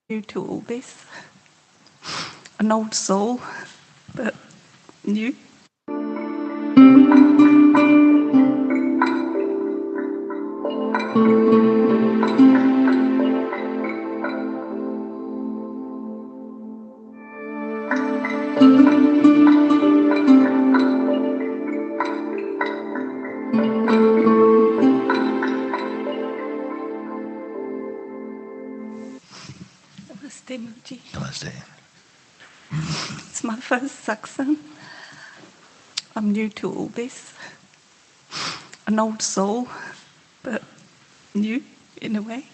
New to all this. An old soul, but new. Namaste, Mooji. Namaste. It's my first satsang. I'm new to all this. An old soul, but new in a way.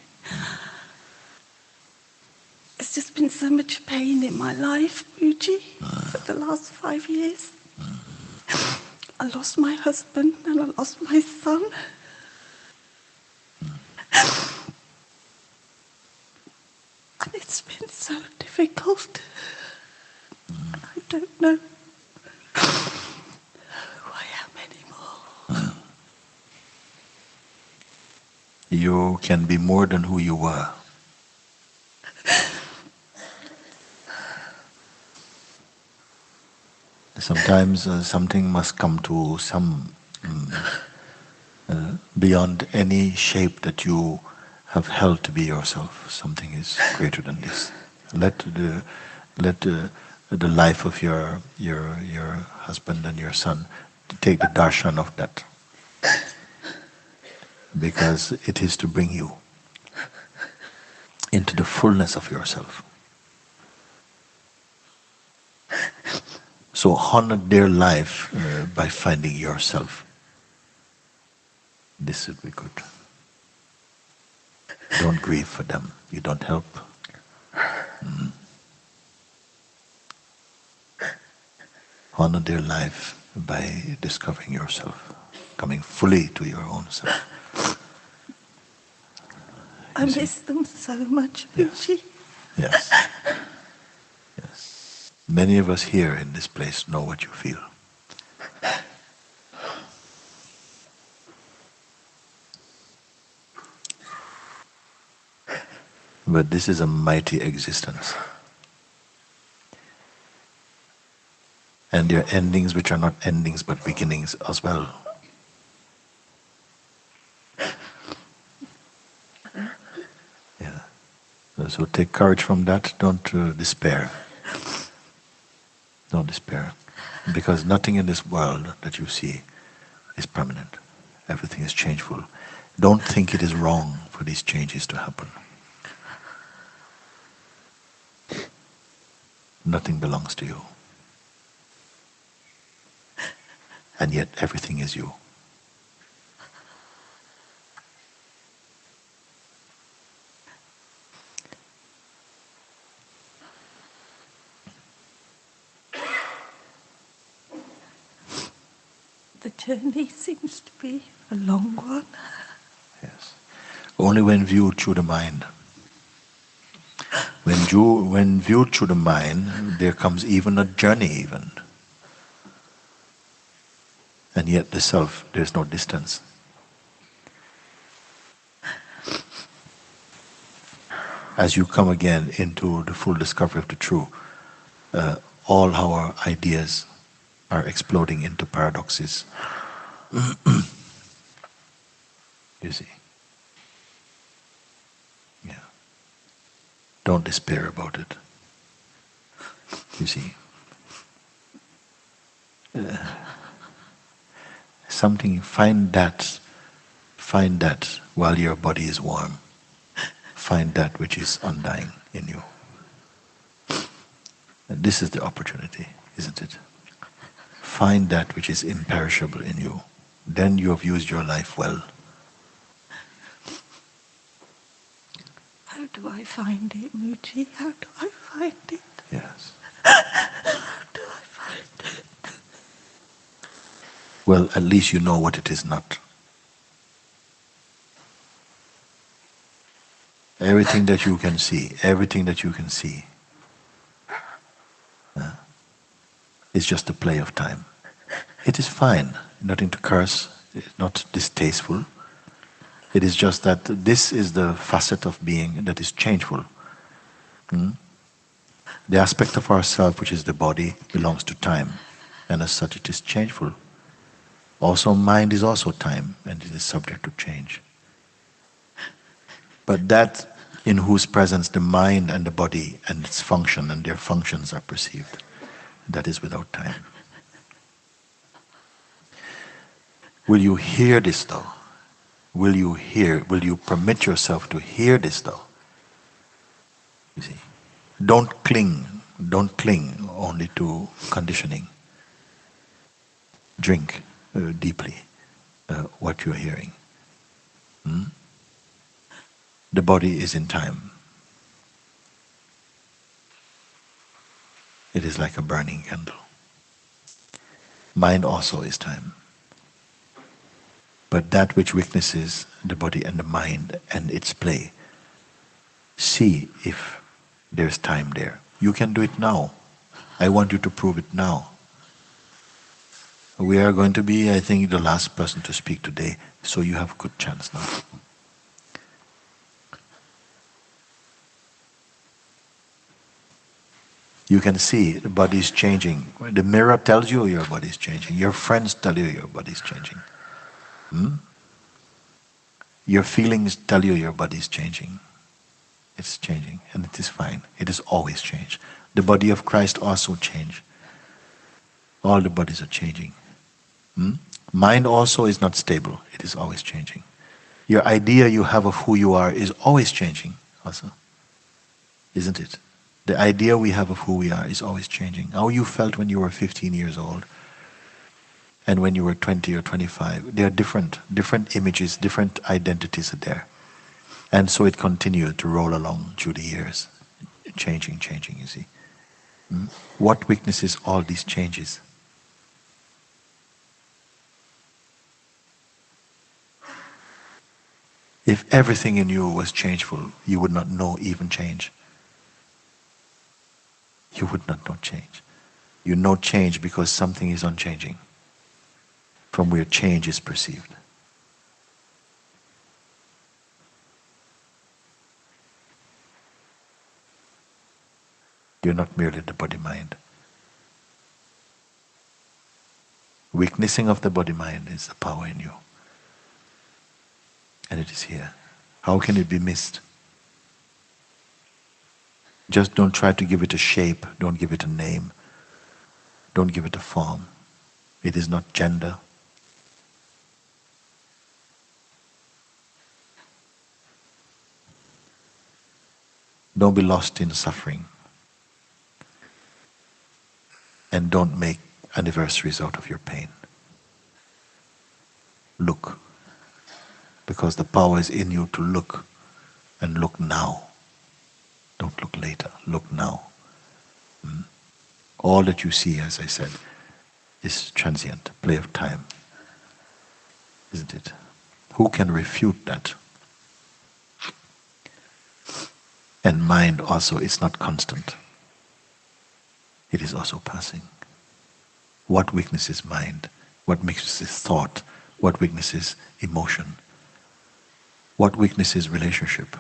There's just been so much pain in my life, Mooji, for the last 5 years. I lost my husband and I lost my son. And it's been so difficult. I don't know who I am anymore. You can be more than who you were. Sometimes something must come to some beyond any shape that you have held to be yourself. Something is greater than this. Let the life of your husband and your son take the darshan of that, because it is to bring you into the fullness of yourself. So honor their life by finding yourself. This would be good. Don't grieve for them. You don't help. Honor their life by discovering yourself, coming fully to your own self. I miss them so much, Mooji. Yes. Yes. Many of us here in this place know what you feel. But this is a mighty existence. And there are endings which are not endings but beginnings as well. Yeah. So take courage from that, don't despair. Don't despair. Because nothing in this world that you see is permanent. Everything is changeful. Don't think it is wrong for these changes to happen. Nothing belongs to you. And yet everything is you. The journey seems to be a long one. Yes. Only when viewed through the mind. When viewed through the mind, there comes even a journey even. And yet the self, there's no distance. As you come again into the full discovery of the true, all our ideas are exploding into paradoxes. You see. Yeah. Don't despair about it. You see. Something, find that while your body is warm. Find that which is undying in you. And this is the opportunity, isn't it? Find that which is imperishable in you. Then you have used your life well. How do I find it, Mooji? How do I find it? Yes. How do I find it? Well, at least you know what it is not. Everything that you can see, is just a play of time. It is fine, nothing to curse, not distasteful. It is just that this is the facet of being that is changeful. Hmm? The aspect of ourself which is the body belongs to time, and as such it is changeful. Also, mind is also time, and it is subject to change. But that in whose presence the mind and the body and its function and their functions are perceived, that is without time. Will you hear this though? Will you permit yourself to hear this though? You see, don't cling only to conditioning. Drink deeply what you're hearing. Hmm? The body is in time. It is like a burning candle. Mind also is time. But that which witnesses the body and the mind and its play, see if there's time there. You can do it now. I want you to prove it now. We are going to be, I think, the last person to speak today, so you have a good chance now. You can see the body is changing. The mirror tells you your body is changing. Your friends tell you your body is changing. Hmm? Your feelings tell you your body is changing. It's changing, and it is fine. It is always changed. The body of Christ also changed. All the bodies are changing. Hmm? Mind also is not stable. It is always changing. Your idea you have of who you are is always changing also. Isn't it? The idea we have of who we are is always changing. How you felt when you were 15 years old and when you were 20 or 25, they are different images, different identities are there. And so it continued to roll along through the years, changing, you see. Hmm? What witnesses all these changes? If everything in you was changeful, you would not know even change. You would not know change. You know change because something is unchanging, from where change is perceived. You're not merely the body-mind. Witnessing of the body-mind is the power in you. And it is here. How can it be missed? Just don't try to give it a shape, don't give it a name, don't give it a form. It is not gender. Don't be lost in suffering. And don't make anniversaries out of your pain. Look. Because the power is in you to look, and look now. Don't look later, look now. All that you see, as I said, is transient, play of time. Isn't it? Who can refute that? And mind also is not constant. It is also passing. What witnesses mind? What witnesses thought? What witnesses emotion? What witnesses relationship?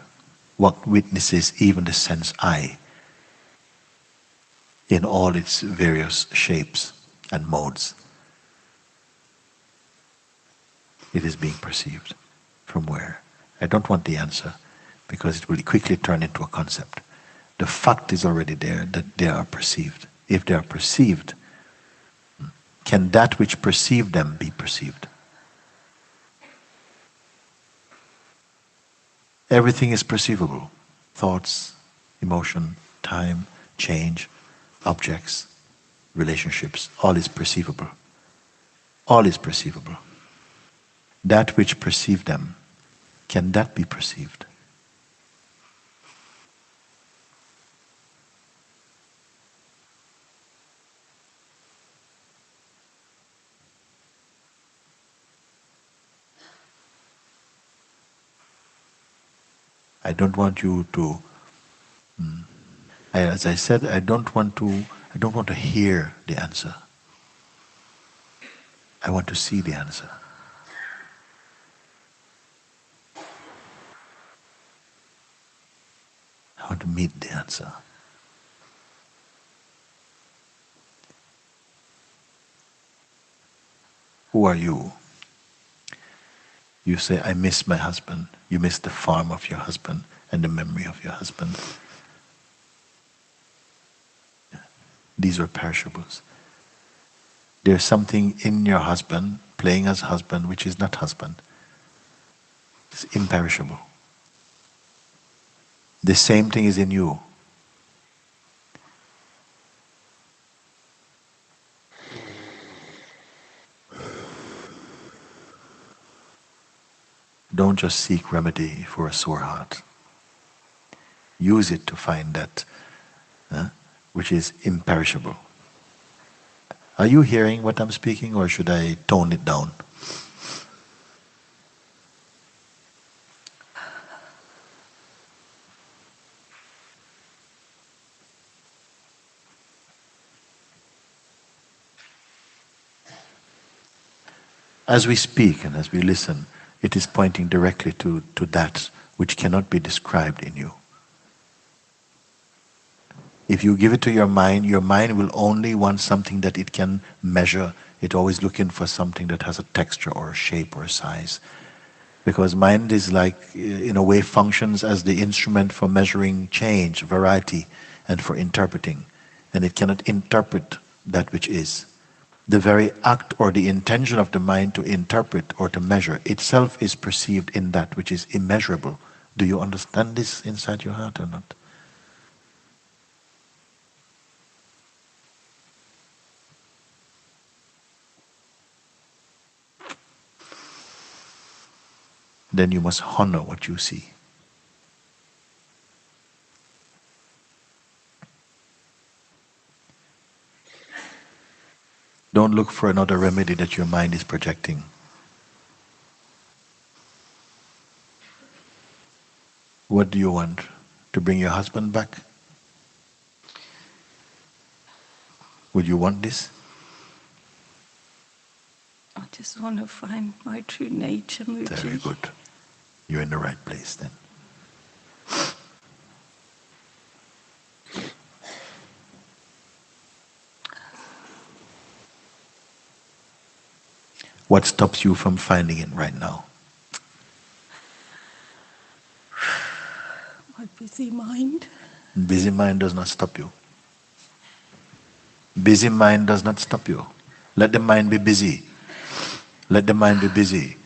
What witnesses even the sense I in all its various shapes and modes? It is being perceived. From where? I don't want the answer because it will quickly turn into a concept. The fact is already there that they are perceived. If they are perceived, can that which perceived them be perceived? Everything is perceivable. Thoughts, emotion, time, change, objects, relationships, all is perceivable. All is perceivable. That which perceived them, can that be perceived? I don't want you to, as I said, I don't want to hear the answer. I want to see the answer. how to meet the answer. Who are you? You say, I miss my husband. You miss the farm of your husband and the memory of your husband. These are perishables. There's something in your husband, playing as husband, which is not husband. It's imperishable. The same thing is in you. Don't just seek remedy for a sore heart. Use it to find that which is imperishable. Are you hearing what I'm speaking, or should I tone it down? As we speak and as we listen, it is pointing directly to that which cannot be described in you. If you give it to your mind will only want something that it can measure. It's always looking for something that has a texture or a shape or a size. Because mind is like, in a way, functions as the instrument for measuring change, variety, and for interpreting. And it cannot interpret that which is. The very act or the intention of the mind to interpret or to measure itself is perceived in that which is immeasurable. Do you understand this inside your heart or not? Then you must honor what you see. Don't look for another remedy that your mind is projecting. What do you want? To bring your husband back? Would you want this? I just want to find my true nature, Mooji. Very good. You're in the right place then. What stops you from finding it right now? My busy mind. Busy mind does not stop you. Busy mind does not stop you. Let the mind be busy. Let the mind be busy.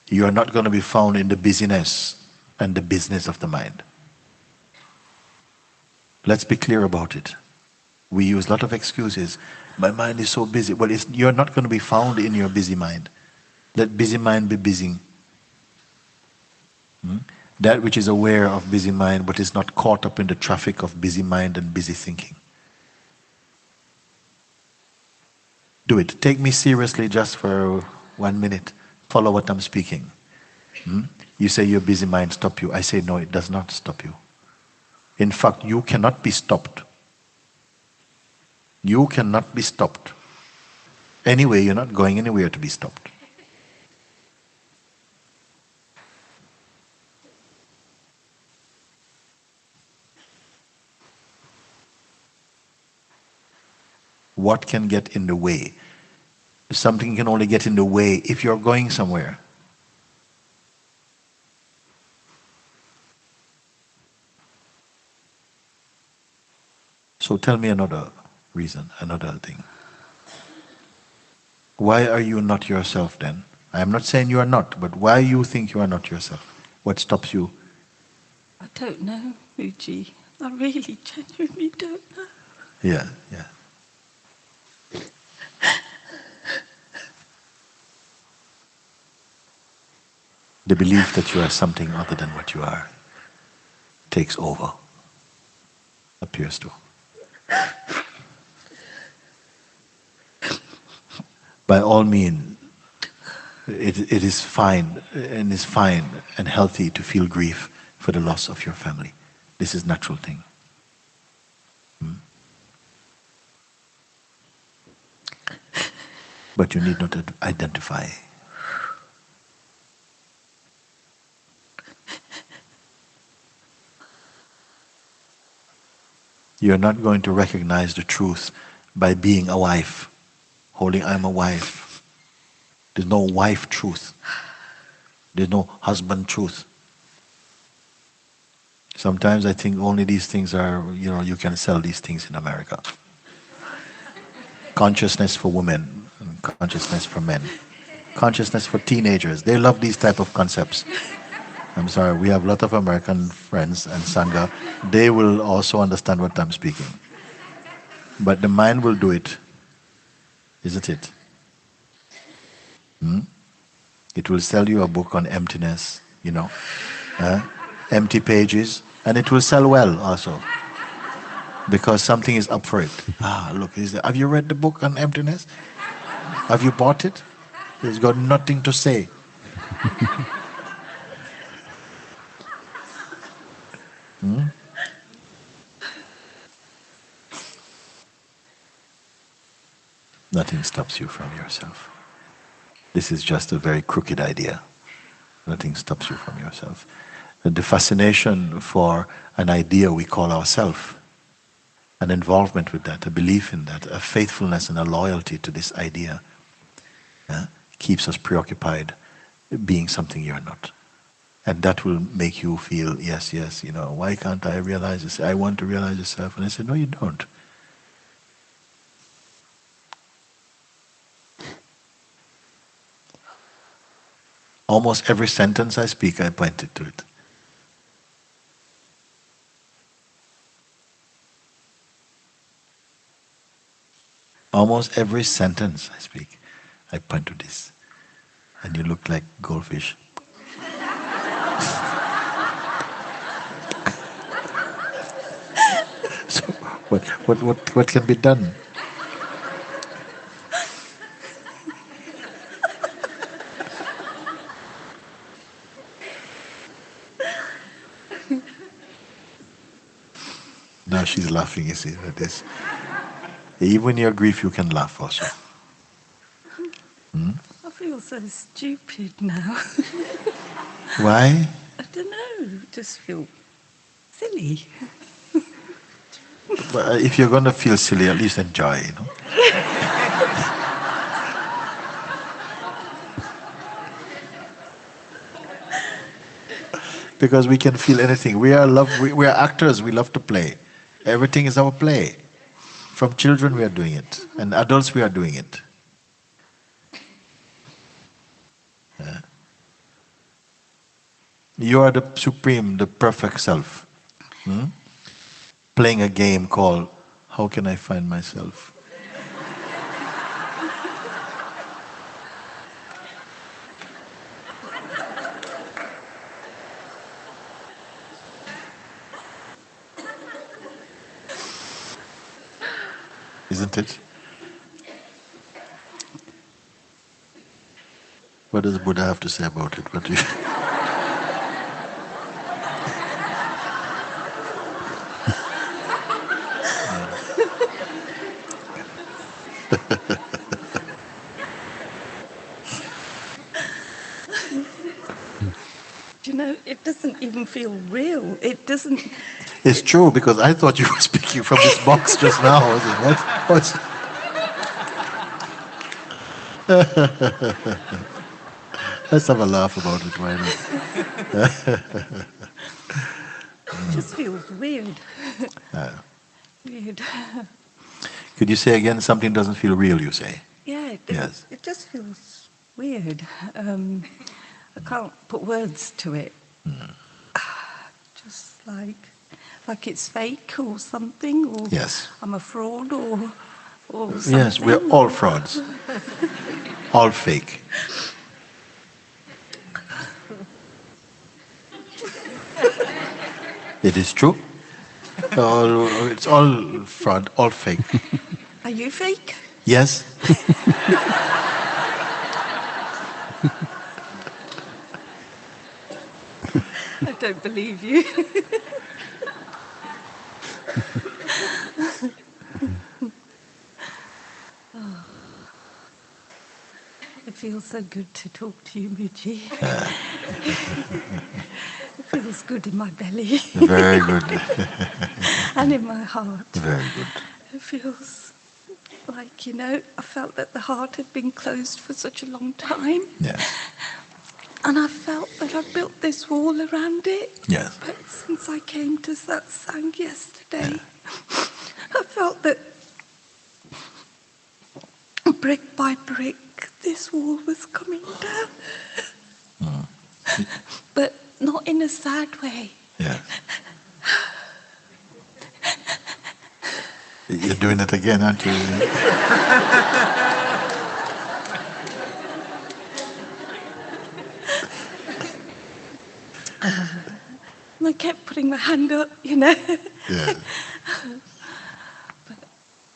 You are not going to be found in the busyness and the business of the mind. Let's be clear about it. We use a lot of excuses. My mind is so busy. Well, you're not going to be found in your busy mind. Let busy mind be busy. That which is aware of busy mind but is not caught up in the traffic of busy mind and busy thinking. Do it. Take me seriously just for 1 minute. Follow what I'm speaking. You say your busy mind stop you. I say no, it does not stop you. In fact, you cannot be stopped. You cannot be stopped. Anyway, you're not going anywhere to be stopped. What can get in the way? Something can only get in the way if you're going somewhere. So tell me another reason, another thing. Why are you not yourself then? I am not saying you are not, but why you think you are not yourself? What stops you? I don't know, Mooji. I really genuinely don't know. Yeah. The belief that you are something other than what you are takes over, appears to. By all means, it is fine and healthy to feel grief for the loss of your family. This is a natural thing. But you need not identify. You're not going to recognize the truth by being a wife, holding I'm a wife. There's no wife truth. There's no husband truth. Sometimes I think only these things are, you can sell these things in America. Consciousness for women, and consciousness for men. Consciousness for teenagers. They love these type of concepts. I'm sorry, we have a lot of American friends and Sangha. They will also understand what I'm speaking. But the mind will do it, isn't it? It will sell you a book on emptiness, empty pages, and it will sell well also. Because something is up for it. Look, have you read the book on emptiness? Have you bought it? It's got nothing to say. Nothing stops you from yourself. This is just a very crooked idea. Nothing stops you from yourself. The fascination for an idea we call ourself, an involvement with that, a belief in that, a faithfulness and a loyalty to this idea, keeps us preoccupied being something you're not. And that will make you feel, yes, why can't I realize this? I want to realize yourself. And I said, no, you don't. Almost every sentence I speak, I pointed to it. Almost every sentence I speak, I point to this. And you look like goldfish. So what can be done? Now she's laughing, you see, at this. Even your grief, you can laugh also. I feel so stupid now. Why? I don't know, just feel silly. But if you're going to feel silly, at least enjoy, Because we can feel anything. We are actors, we love to play. Everything is our play. From children we are doing it, and adults we are doing it. You are the supreme, the perfect self. Playing a game called, how can I find myself? Isn't it? What does Buddha have to say about it? What do you Do you know, it doesn't even feel real. It doesn't. It's true, because I thought you were speaking from this box just now. I was like, what? Let's have a laugh about it, why not? It just feels weird. Weird. Could you say again, something doesn't feel real, you say? Yeah, Yes. it just feels weird. I can't put words to it. Just like it's fake or something, or Yes. I'm a fraud or something. Yes, we're all frauds. All fake. It is true. It's all fraud, all fake. Are you fake? Yes? I don't believe you. It feels so good to talk to you, Mooji. It feels good in my belly. Very good. I and in my heart. Very good. It feels like, I felt that the heart had been closed for such a long time. Yes. And I felt that I built this wall around it. Yes. But since I came to satsang yesterday, I felt that brick by brick, this wall was coming down. But not in a sad way. Yes. You're doing it again, aren't you? And I kept putting my hand up, Yeah. But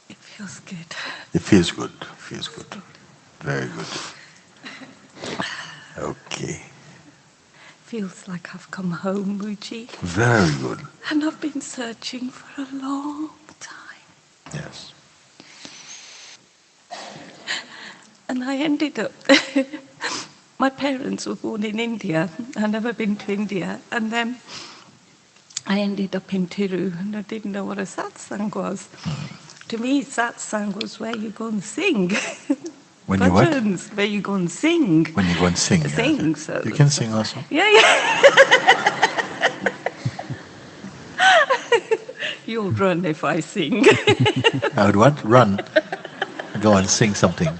it feels good. It feels good. Feels good. Very good. Okay. Feels like I've come home, Mooji. Very good. And I've been searching for a long time. Yes. And I ended up, my parents were born in India. I'd never been to India. And then I ended up in Tiru, and I didn't know what a satsang was. To me, satsang was where you go and sing. When you what? Bhajans, where you go and sing. When you go and sing. Sing. Yes. So You can sing also. Yeah. You'll run if I sing. I would what? Run. Go and sing something.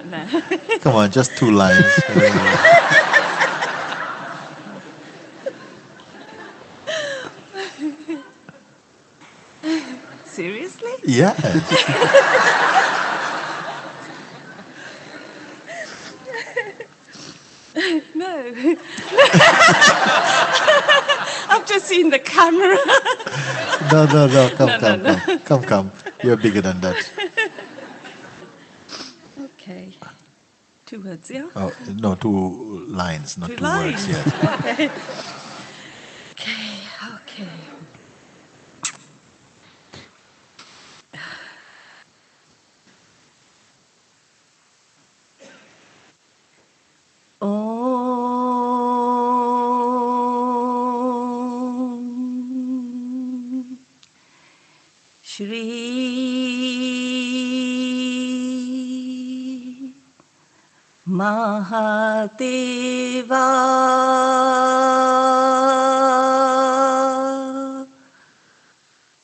No. Come on, just 2 lines. Seriously? Yes. No. I've just seen the camera. No. No. Come. You're bigger than that. Okay. 2 words, yeah? Oh, no, 2 lines, not 2 2 lines. words. Yes. Okay. Om Shri Mahadeva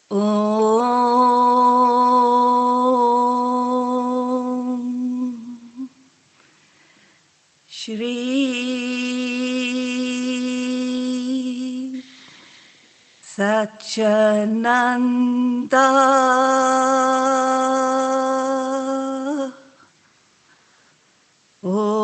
Om Shri Satchananda Om.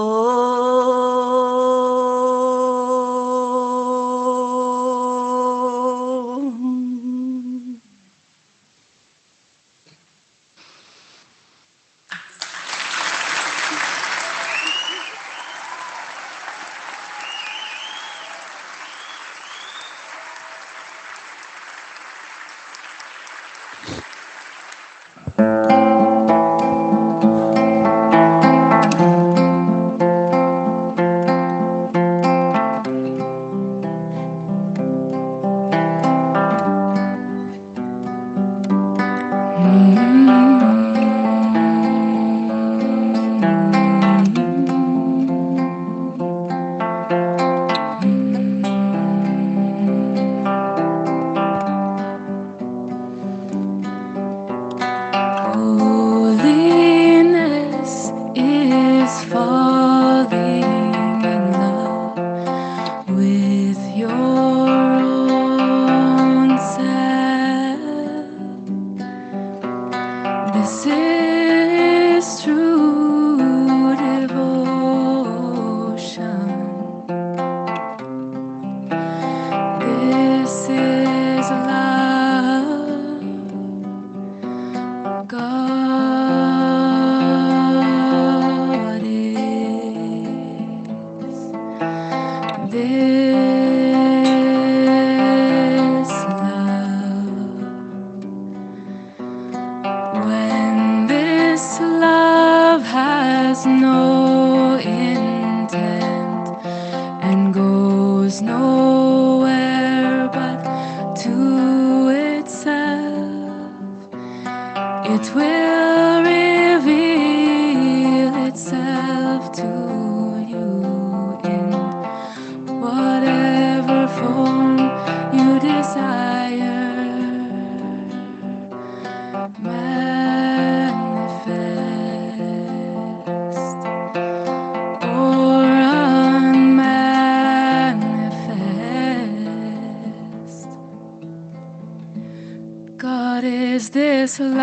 this love.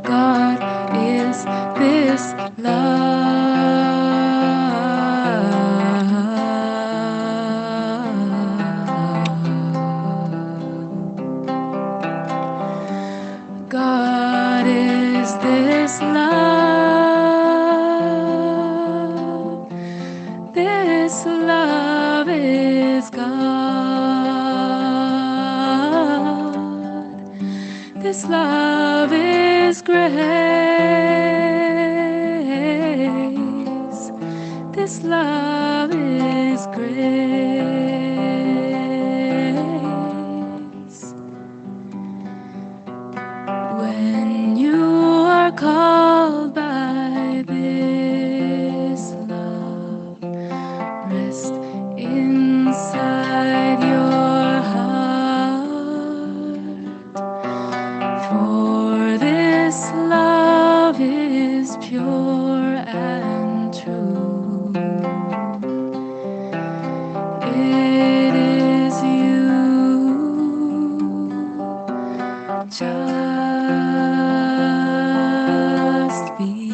God is this love. God is this love. This love is God. This love is grace. This love is grace. When you are called by this love, rest inside your heart. For this love is pure and true. It is you. Just be.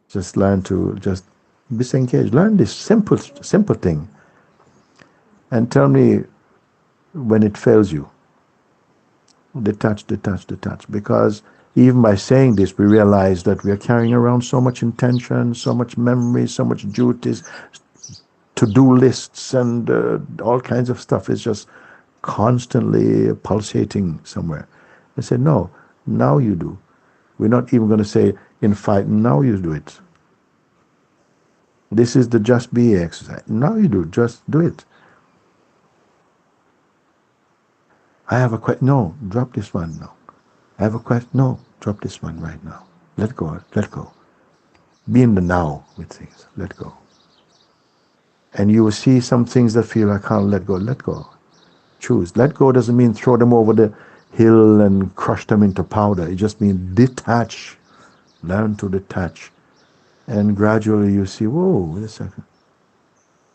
Just learn to just disengage. Learn this simple thing. And tell me when it fails you. Detach, detach, detach. Because even by saying this, we realize that we are carrying around so much intention, so much memory, so much duties, to-do lists, and all kinds of stuff is just constantly pulsating somewhere. I said, no, now you do. We're not even going to say in fight, now you do it. This is the just be exercise. Now you do, just do it. I have a question. No, drop this one now. I have a question. No, drop this one right now. Let go, let go. Be in the now with things. Let go. And you will see some things that feel I can't let go. Let go. Choose. Let go doesn't mean throw them over the hill and crush them into powder. It just means detach. Learn to detach. And gradually you see, whoa, wait a second.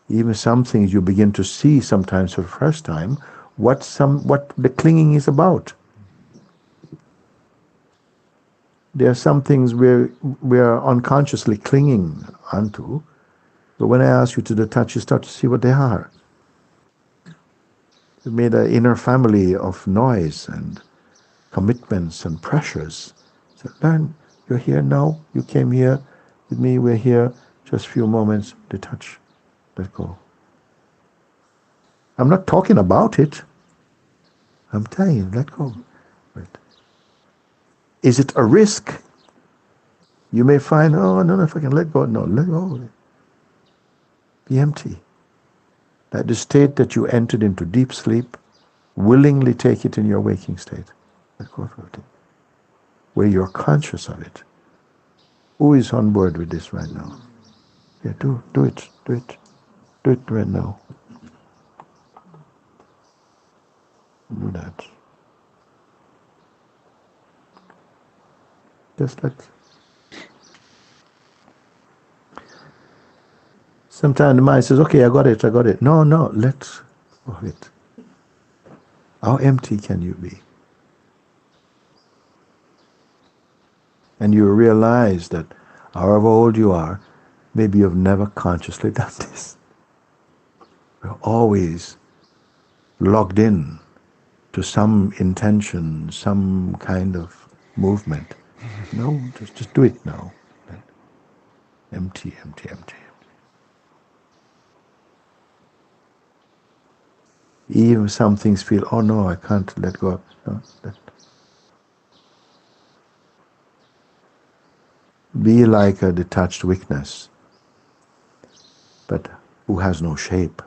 Even some things you begin to see sometimes for the first time what the clinging is about. There are some things we are unconsciously clinging onto, but when I ask you to detach, you start to see what they are. You made an inner family of noise and commitments and pressures. So learn, you're here now, you came here with me, we're here, just a few moments, detach, let go. I'm not talking about it. I'm telling you, let go. Right. Is it a risk? You may find, oh, no, if I can let go. No, let go. Be empty. That the state that you entered into deep sleep, willingly take it in your waking state. Let go of it. Where you're conscious of it. Who is on board with this right now? Yeah, do it. Do it right now. Do that. Just let. Sometimes the mind says, okay, I got it. No, let go of it. How empty can you be? And you realize that however old you are, maybe you've never consciously done this. We're always logged in to some intention, some kind of movement. No, just do it now. Empty, empty, empty. Even some things feel, oh no, I can't let go of. No, be like a detached weakness, but who has no shape.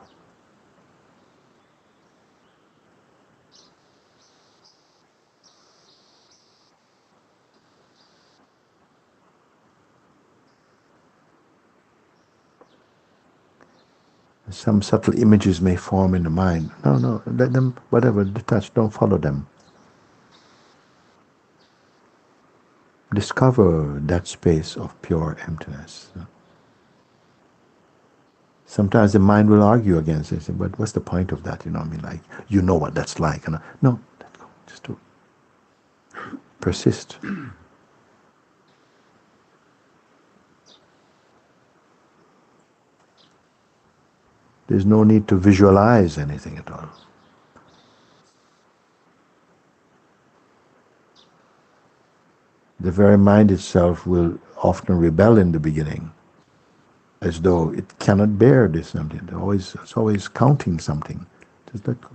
Some subtle images may form in the mind. No, no, let them, whatever, detach, don't follow them. Discover that space of pure emptiness. Sometimes the mind will argue against it, but what's the point of that? You know, I mean, like, you know what that's like. No, let go, just do it. Persist. There's no need to visualize anything at all. The very mind itself will often rebel in the beginning, as though it cannot bear this something. It's always counting something. Just let go.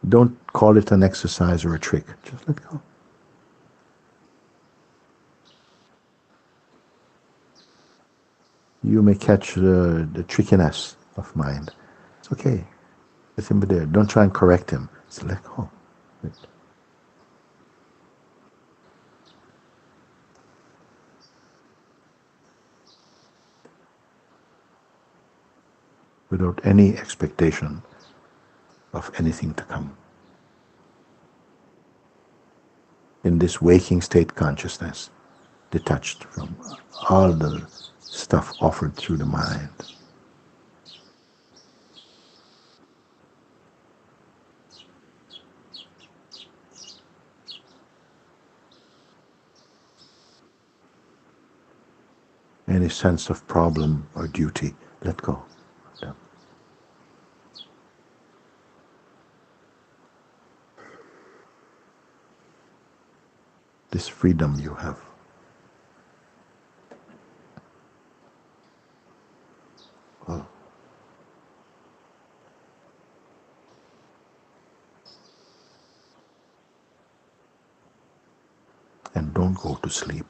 Don't call it an exercise or a trick. Just let go. You may catch the trickiness of mind. It's okay. Let him be there. Don't try and correct him. Just let go. Without any expectation of anything to come. In this waking state consciousness, detached from all the stuff offered through the mind. Any sense of problem or duty, let go. This freedom you have. Oh. And don't go to sleep.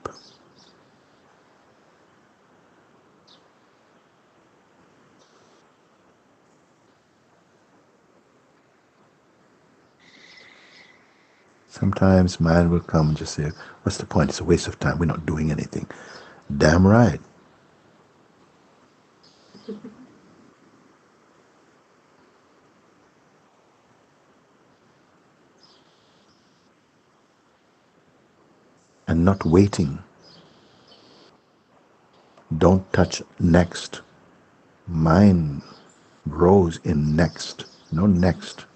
Sometimes man will come and just say, what's the point? It's a waste of time. We're not doing anything. Damn right. And not waiting. Don't touch next. Mind grows in next, no next.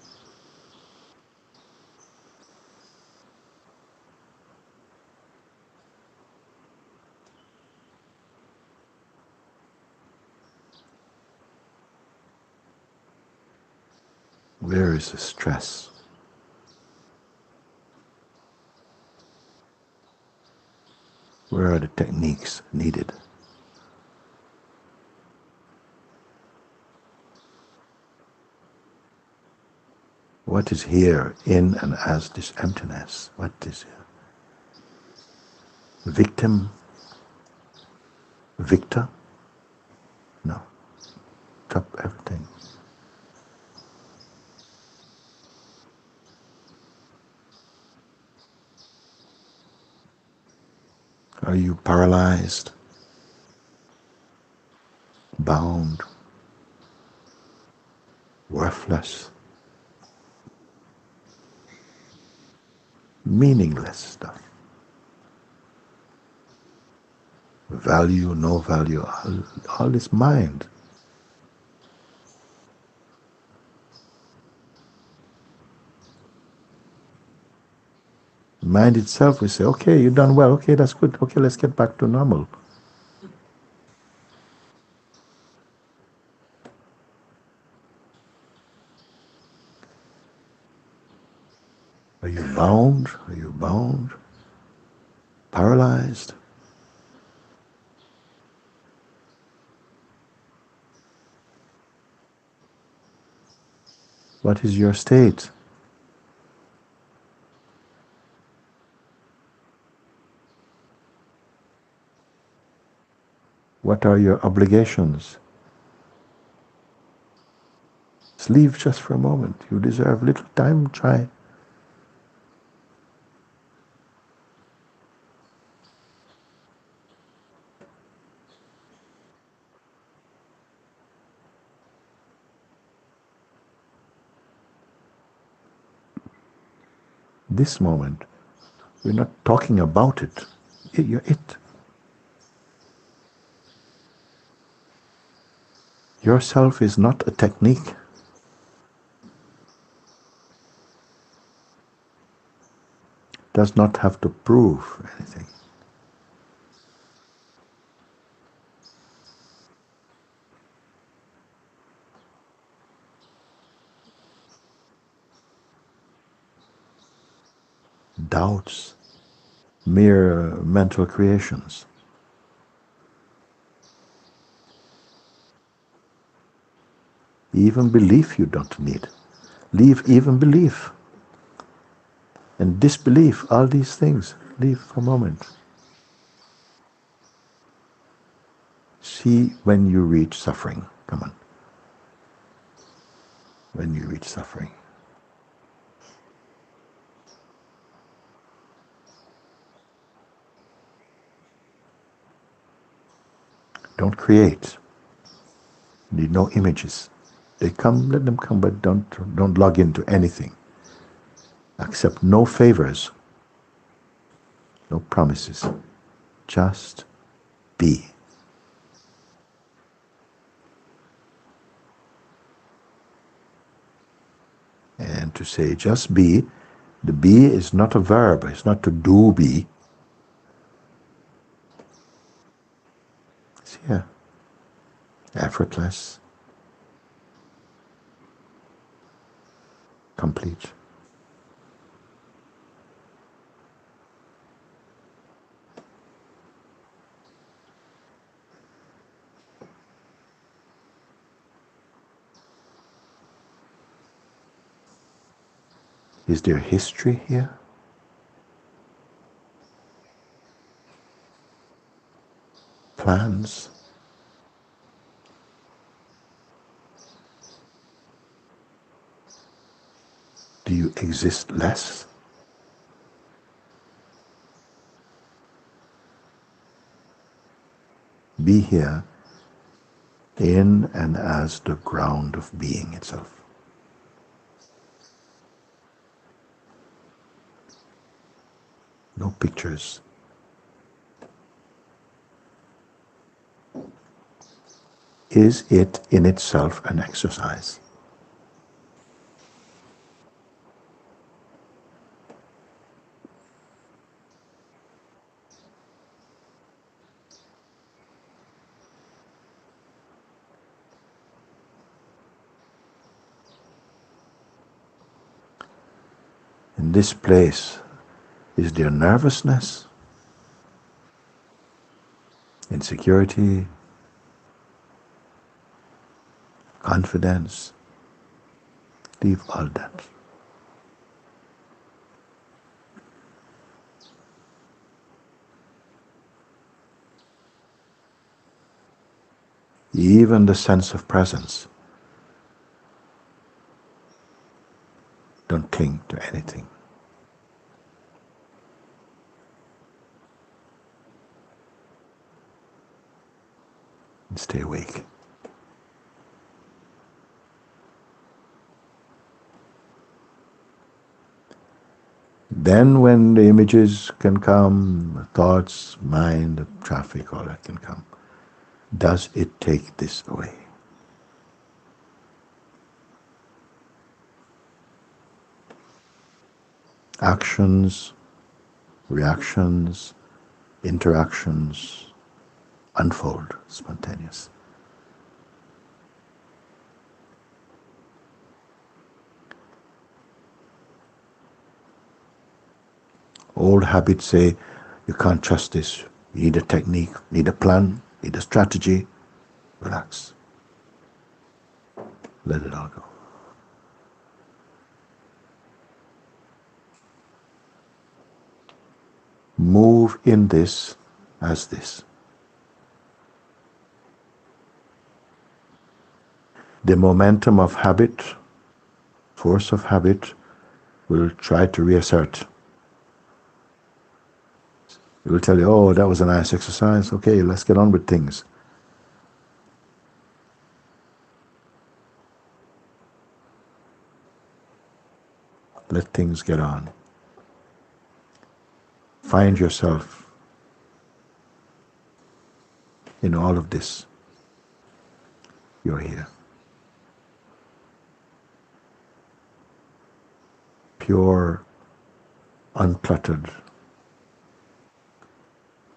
Where is the stress? Where are the techniques needed? What is here in and as this emptiness? What is here? Victim? Victor? No. Drop everything. Are you paralyzed? Bound? Worthless? Meaningless stuff. Value, no value, all this mind. Mind itself will say, okay, you've done well, okay, that's good, okay, let's get back to normal. Are you bound? Are you bound? Paralyzed? What is your state? What are your obligations? Leave just for a moment. You deserve little time. Try. This moment, we're not talking about it. You're it. Yourself is not a technique. Does not have to prove anything. Doubts, mere mental creations. Even belief you don't need. Leave even belief. And disbelief, all these things. Leave for a moment. See when you reach suffering. Come on. When you reach suffering. Don't create. Need no images. They come, let them come, but don't log into anything. Accept no favors, no promises. Just be. And to say just be, the be is not a verb, it's not to do be. It's here. Effortless. Complete. Is there history here? Plans? Do you exist less? Be here in and as the ground of being itself. No pictures. Is it in itself an exercise? In this place, is there nervousness, insecurity, confidence? Leave all that. Even the sense of presence. Don't cling to anything. And stay awake. Then when the images can come, thoughts, mind, traffic, all that can come, does it take this away? Actions, reactions, interactions unfold spontaneous. Old habits say, you can't trust this. You need a technique, need a plan, need a strategy. Relax. Let it all go. Move in this as this. The momentum of habit, force of habit, will try to reassert. It will tell you, oh, that was a nice exercise. Okay, let's get on with things. Let things get on. Find yourself in all of this. You're here. Pure, uncluttered,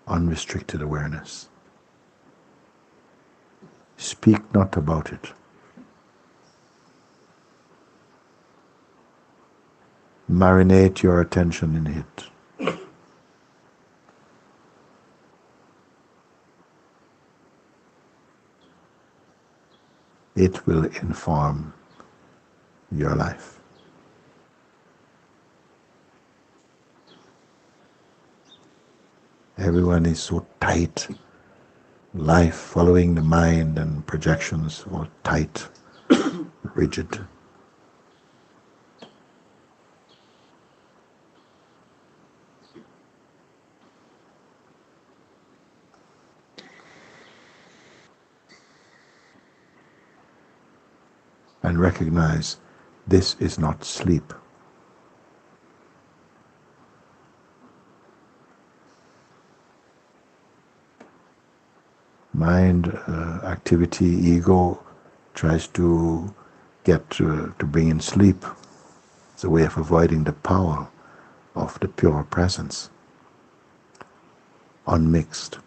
unrestricted awareness. Speak not about it. Marinate your attention in it. It will inform your life. Everyone is so tight. Life following the mind and projections, all tight, rigid. And recognize this is not sleep. Mind, activity, ego tries to get to bring in sleep. It's a way of avoiding the power of the pure presence, unmixed.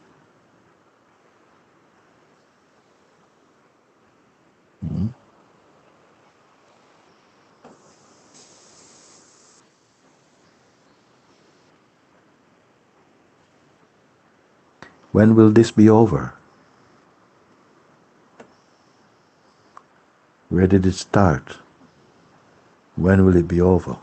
When will this be over? Where did it start? When will it be over?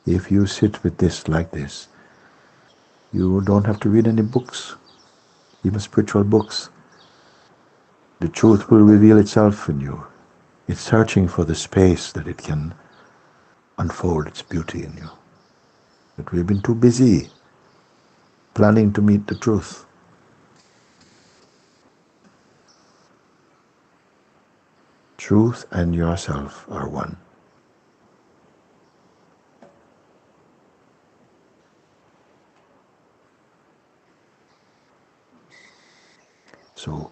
If you sit with this like this, you don't have to read any books, even spiritual books. The truth will reveal itself in you. It's searching for the space that it can unfold its beauty in you. But we've been too busy planning to meet the truth. Truth and yourself are one. So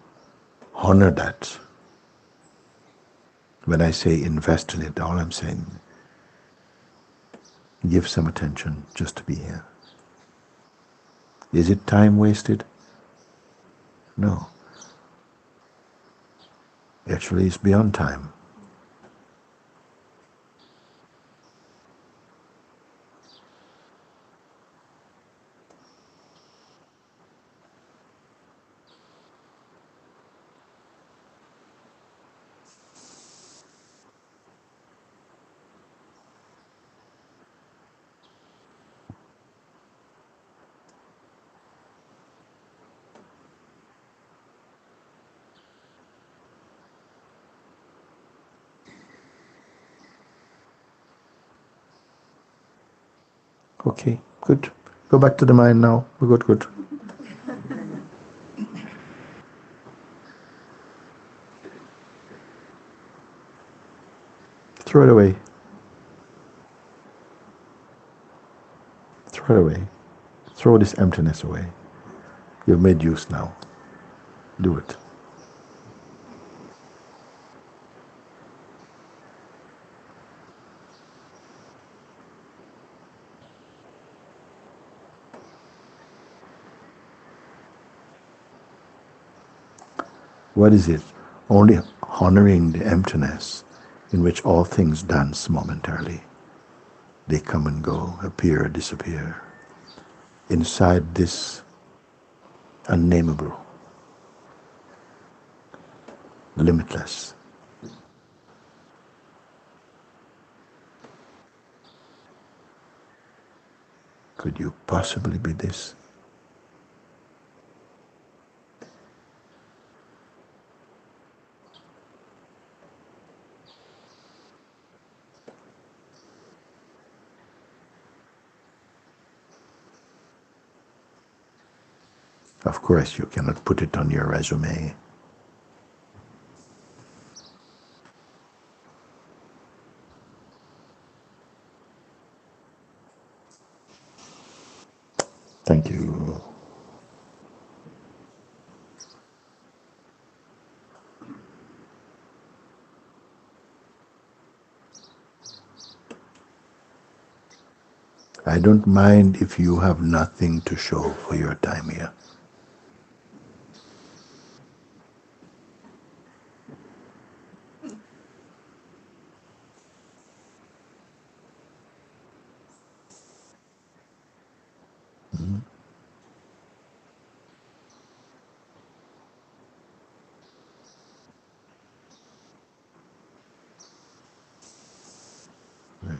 honor that. When I say invest in it, all I'm saying, give some attention just to be here. Is it time wasted? No. Actually, it's beyond time. Okay, good. Go back to the mind now. We're good. Throw it away. Throw it away. Throw this emptiness away. You've made use now. Do it. What is it? only honoring the emptiness in which all things dance momentarily. They come and go, appear, disappear. Inside this unnameable, limitless, could you possibly be this? Of course, you cannot put it on your resume. Thank you. I don't mind if you have nothing to show for your time here. Right.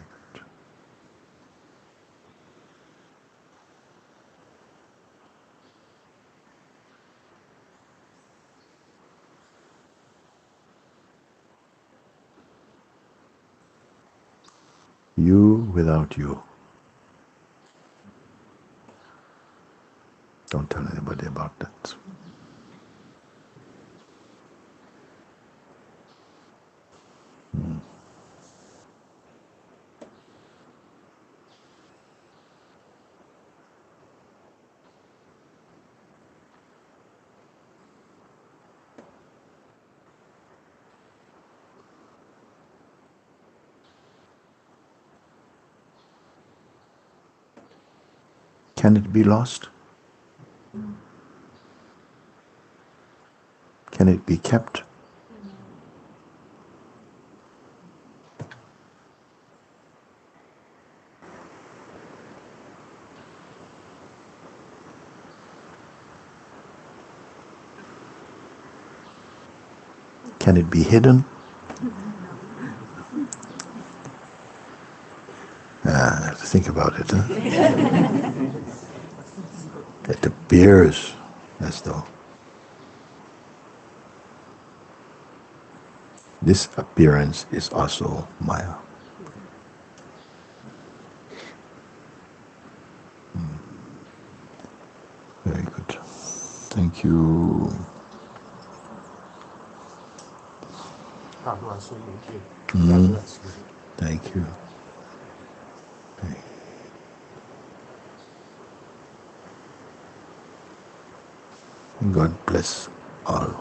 You without you. Don't tell anybody about that. Can it be lost? Can it be kept? Can it be hidden? Think about it. Huh? It appears as though this appearance is also Maya. Very good. Thank you. God bless you. Thank you. God bless you. Thank you. God bless all.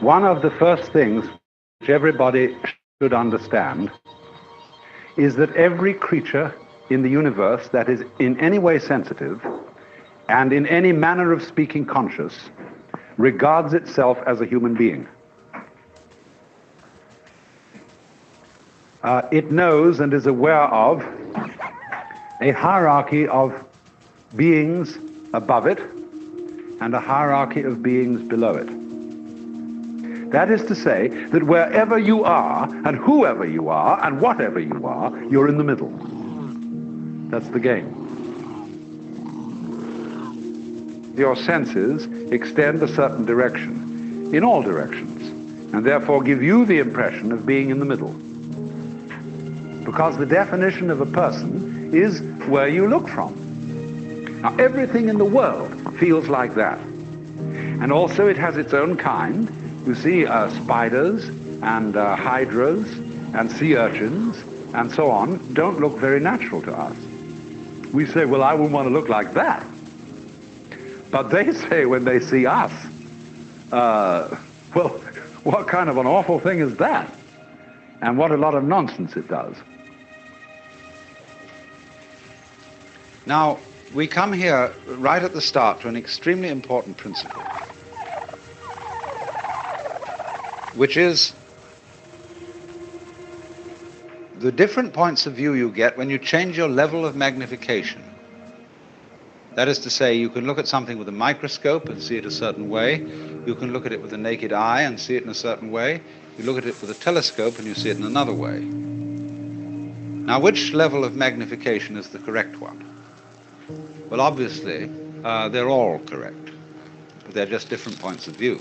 One of the first things which everybody should understand is that every creature in the universe that is in any way sensitive and in any manner of speaking conscious regards itself as a human being. It knows and is aware of a hierarchy of beings above it and a hierarchy of beings below it. That is to say that wherever you are and whoever you are and whatever you are, you're in the middle. That's the game. Your senses extend a certain direction, in all directions, and therefore give you the impression of being in the middle. Because the definition of a person is where you look from. Now, everything in the world feels like that. And also it has its own kind. You see spiders and hydras and sea urchins and so on don't look very natural to us. We say, well, I wouldn't want to look like that. But they say when they see us, well, what kind of an awful thing is that? And what a lot of nonsense it does. Now, we come here right at the start to an extremely important principle, which is the different points of view you get when you change your level of magnification. That is to say, you can look at something with a microscope and see it a certain way. You can look at it with the naked eye and see it in a certain way. You look at it with a telescope and you see it in another way. Now, which level of magnification is the correct one? Well, obviously, they're all correct, but they're just different points of view.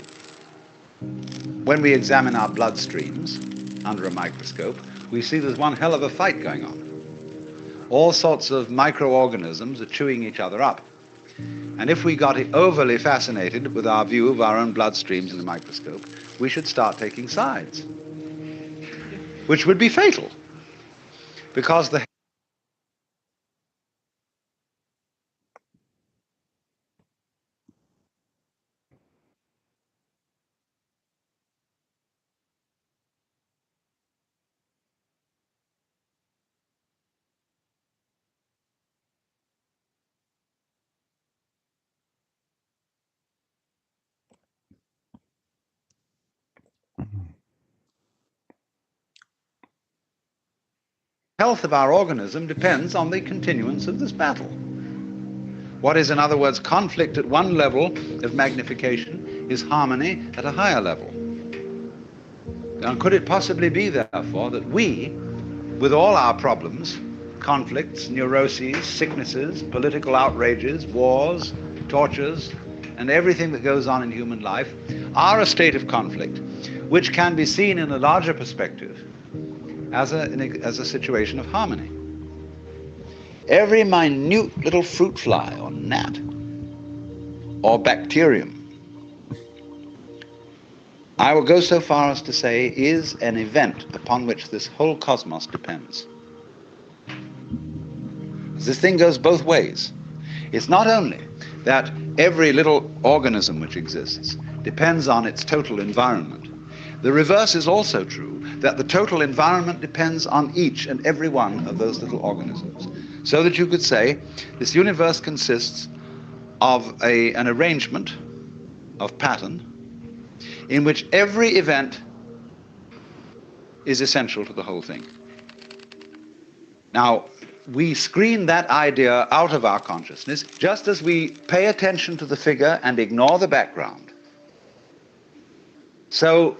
When we examine our bloodstreams under a microscope, we see there's one hell of a fight going on. All sorts of microorganisms are chewing each other up. And if we got overly fascinated with our view of our own bloodstreams in the microscope, we should start taking sides, which would be fatal, because the health of our organism depends on the continuance of this battle. What is, in other words, conflict at one level of magnification is harmony at a higher level. And could it possibly be, therefore, that we, with all our problems, conflicts, neuroses, sicknesses, political outrages, wars, tortures, and everything that goes on in human life, are a state of conflict which can be seen in a larger perspective as a situation of harmony? Every minute little fruit fly or gnat or bacterium, I will go so far as to say, is an event upon which this whole cosmos depends. This thing goes both ways. It's not only that every little organism which exists depends on its total environment. The reverse is also true, that the total environment depends on each and every one of those little organisms. So that you could say this universe consists of an arrangement of pattern in which every event is essential to the whole thing. Now, we screen that idea out of our consciousness just as we pay attention to the figure and ignore the background. So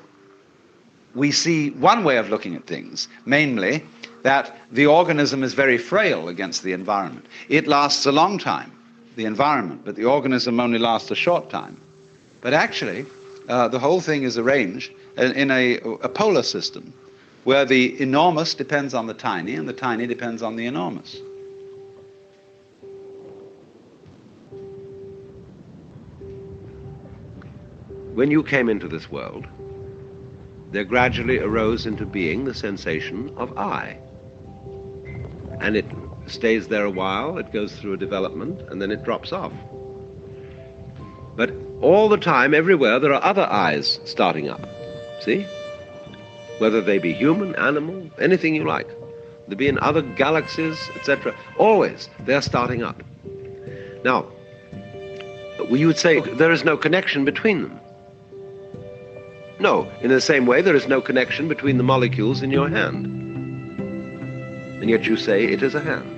we see one way of looking at things, mainly that the organism is very frail against the environment. It lasts a long time, the environment, but the organism only lasts a short time. But actually, the whole thing is arranged in a polar system where the enormous depends on the tiny and the tiny depends on the enormous. When you came into this world, there gradually arose into being the sensation of I. And it stays there a while, it goes through a development, and then it drops off. But all the time, everywhere, there are other I's starting up. See? Whether they be human, animal, anything you like. There be in other galaxies, etc. Always, they're starting up. Now, you would say there is no connection between them. No, in the same way, there is no connection between the molecules in your hand. And yet you say it is a hand.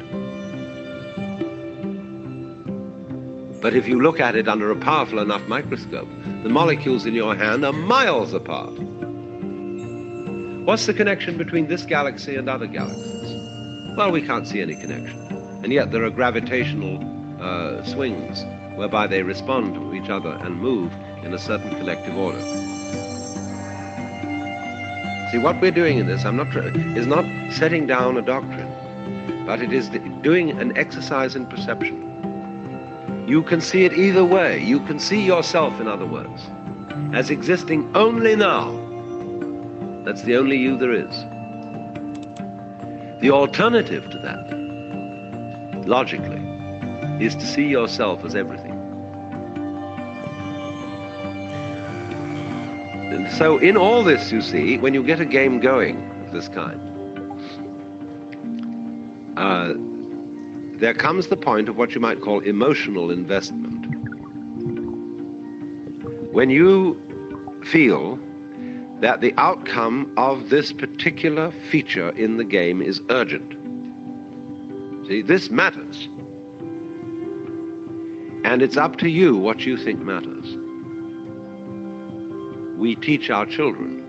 But if you look at it under a powerful enough microscope, the molecules in your hand are miles apart. What's the connection between this galaxy and other galaxies? Well, we can't see any connection. And yet there are gravitational swings whereby they respond to each other and move in a certain collective order. See, what we're doing in this is not setting down a doctrine, but it is doing an exercise in perception. You can see it either way. You can see yourself, in other words, as existing only now. That's the only you there is. The alternative to that, logically, is to see yourself as everything. And so in all this, you see, when you get a game going of this kind, there comes the point of what you might call emotional investment. When you feel that the outcome of this particular feature in the game is urgent. See, this matters. And it's up to you what you think matters. We teach our children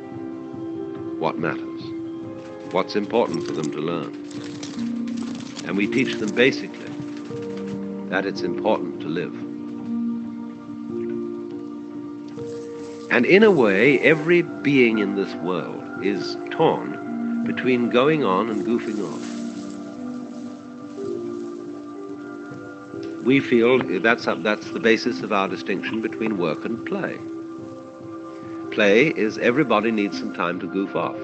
what matters, what's important for them to learn. And we teach them basically that it's important to live. And in a way, every being in this world is torn between going on and goofing off. We feel that's the basis of our distinction between work and play. Play is everybody needs some time to goof off.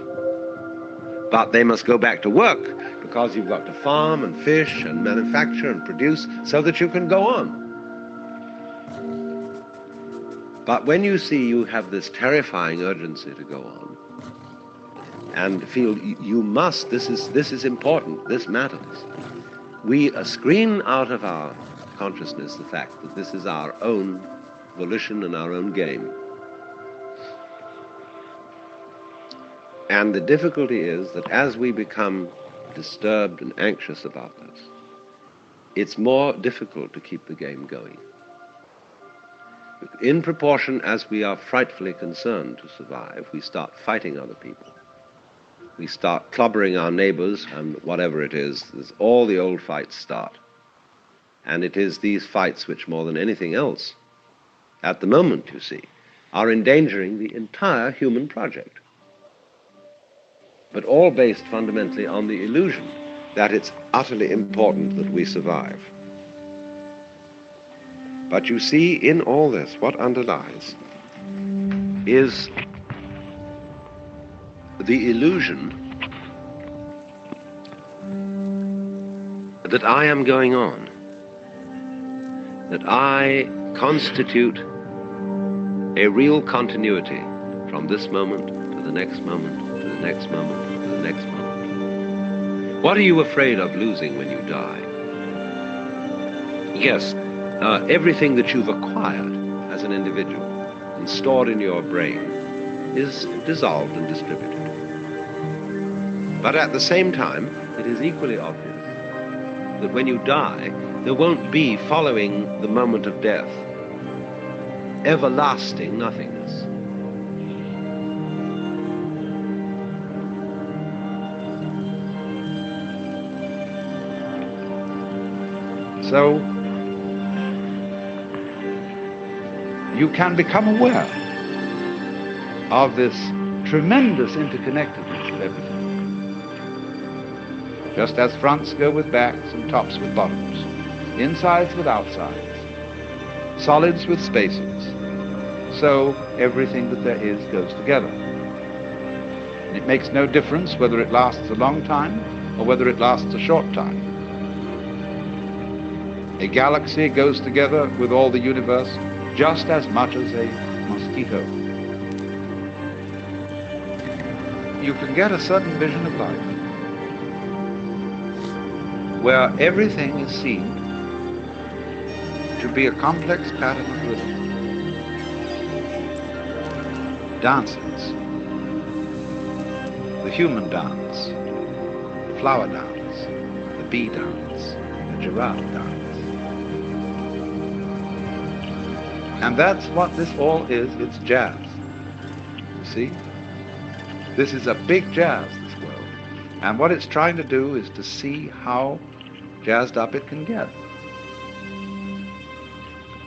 But they must go back to work because you've got to farm and fish and manufacture and produce so that you can go on. But when you see you have this terrifying urgency to go on and feel you must, this is important, this matters, we screen out of our consciousness the fact that this is our own volition and our own game. And the difficulty is that as we become disturbed and anxious about this, it's more difficult to keep the game going. In proportion as we are frightfully concerned to survive, we start fighting other people. We start clobbering our neighbors and whatever it is, all the old fights start. And it is these fights which, more than anything else, at the moment, you see, are endangering the entire human project. But all based fundamentally on the illusion that it's utterly important that we survive. But you see, in all this, what underlies is the illusion that I am going on, that I constitute a real continuity from this moment to the next moment, to the next moment, to the next moment. What are you afraid of losing when you die? Yes, everything that you've acquired as an individual and stored in your brain is dissolved and distributed. But at the same time, it is equally obvious that when you die, there won't be, following the moment of death, everlasting nothingness. So you can become aware of this tremendous interconnectedness of everything. Just as fronts go with backs and tops with bottoms, insides with outsides, solids with spaces, so everything that there is goes together. And it makes no difference whether it lasts a long time or whether it lasts a short time. A galaxy goes together with all the universe just as much as a mosquito. You can get a certain vision of life where everything is seen to be a complex pattern of rhythm. Dances, the human dance, the flower dance, the bee dance, the giraffe dance. And that's what this all is, it's jazz. You see? This is a big jazz, this world. And what it's trying to do is to see how jazzed up it can get.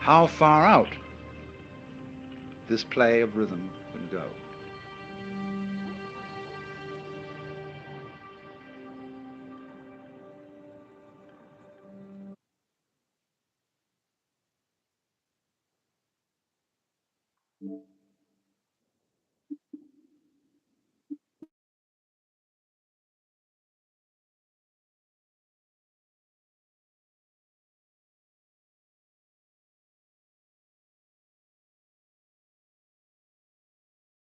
How far out this play of rhythm can go.